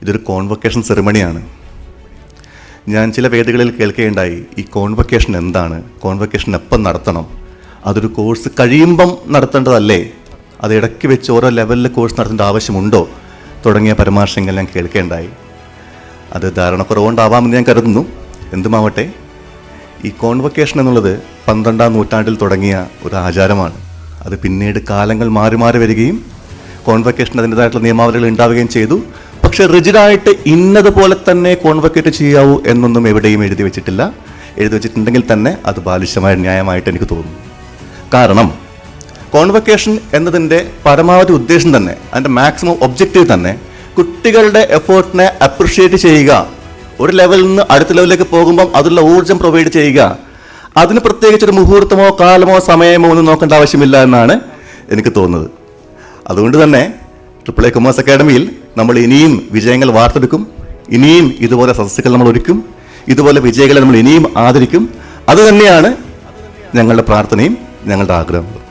ഇതൊരു കോൺവൊക്കേഷൻ സെറിമണിയാണ്. ഞാൻ ചില വേദികളിൽ കേൾക്കുകയുണ്ടായി, ഈ കോൺവൊക്കേഷൻ എന്താണ്, കോൺവൊക്കേഷൻ എപ്പം നടത്തണം, അതൊരു കോഴ്സ് കഴിയുമ്പം നടത്തേണ്ടതല്ലേ, അത് ഇടയ്ക്ക് വെച്ച് ഓരോ ലെവലിൽ കോഴ്സ് നടത്തേണ്ട ആവശ്യമുണ്ടോ തുടങ്ങിയ പരാമർശങ്ങൾ ഞാൻ കേൾക്കുകയുണ്ടായി. അത് ധാരണക്കുറവുകൊണ്ടാവാമെന്ന് ഞാൻ കരുതുന്നു. എന്തുമാവട്ടെ, ഈ കോൺവൊക്കേഷൻ എന്നുള്ളത് 12-ാം നൂറ്റാണ്ടിൽ തുടങ്ങിയ ഒരു ആചാരമാണ്. അത് പിന്നീട് കാലങ്ങൾ മാറി മാറി വരികയും കോൺവൊക്കേഷൻ അതിൻ്റെതായിട്ടുള്ള നിയമാവലികൾ ഉണ്ടാവുകയും ചെയ്തു. പക്ഷെ റിജിഡായിട്ട് ഇന്നതുപോലെ തന്നെ കോൺവൊക്കേറ്റ് ചെയ്യാവൂ എന്നൊന്നും എവിടെയും എഴുതി വെച്ചിട്ടില്ല. എഴുതി വെച്ചിട്ടുണ്ടെങ്കിൽ തന്നെ അത് ബാലിശമായ ന്യായമായിട്ട് എനിക്ക് തോന്നുന്നു. കാരണം കോൺവൊക്കേഷൻ എന്നതിൻ്റെ പരമാവധി ഉദ്ദേശം തന്നെ, അതിൻ്റെ മാക്സിമം ഒബ്ജക്റ്റീവ് തന്നെ കുട്ടികളുടെ എഫേർട്ടിനെ അപ്രിഷ്യേറ്റ് ചെയ്യുക, ഒരു ലെവലിൽ നിന്ന് അടുത്ത ലെവലിലേക്ക് പോകുമ്പം അതിലുള്ള ഊർജ്ജം പ്രൊവൈഡ് ചെയ്യുക. അതിന് പ്രത്യേകിച്ചൊരു മുഹൂർത്തമോ കാലമോ സമയമോ ഒന്നും നോക്കേണ്ട ആവശ്യമില്ല എന്നാണ് എനിക്ക് തോന്നുന്നത്. അതുകൊണ്ട് തന്നെ AAA കൊമേഴ്സ് അക്കാഡമിയിൽ നമ്മൾ ഇനിയും വിജയങ്ങൾ വാർത്തെടുക്കും, ഇനിയും ഇതുപോലെ സദസ്സുകൾ നമ്മൾ ഒരുക്കും, ഇതുപോലെ വിജയികളെ നമ്മൾ ഇനിയും ആദരിക്കും. അതുതന്നെയാണ് ഞങ്ങളുടെ പ്രാർത്ഥനയും ഞങ്ങളുടെ ആഗ്രഹവും.